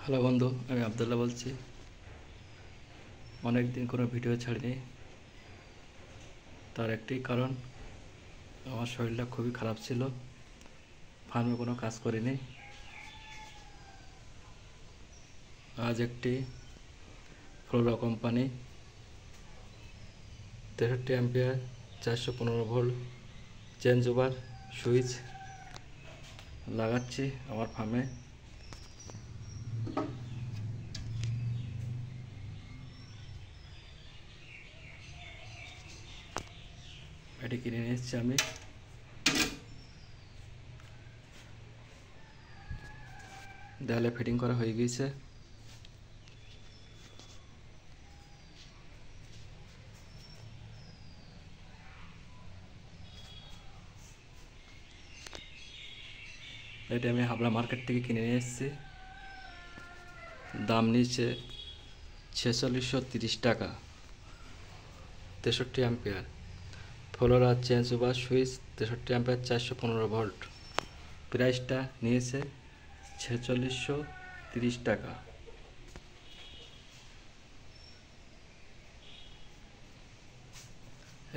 Hello বন্ধু, আমি আবদুল্লাহ বলছি। অনেক দিন কোনো ভিডিও ছাড়িনি। তার একটি কারণ, আমার শরীরটা খুবই খারাপ ছিল। ফার্মে কোনো কাজ করিনি। আজ একটি Flora company 63 ampere 415 volt change over switch লাগাচ্ছি আমার ফার্মে। এটি কিনে নিয়ে এসেছি আমি। দেয়ালে ফিটিং করা হয়ে গিয়েছে। এটি আমি হাবড়া মার্কেট থেকে কিনে নিয়ে এসেছি। দাম নিয়েছে 4630 টাকা। 63 ampere Flora change over switch 63 ampere 415 volt. প্রাইসটা নিয়েছে 4630 টাকা।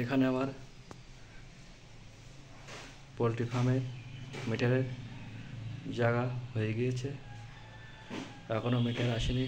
এখানে আমার পোলট্রি ফার্মের মিটারের জায়গা হয়ে গিয়েছে। এখনও মিটার আসেনি।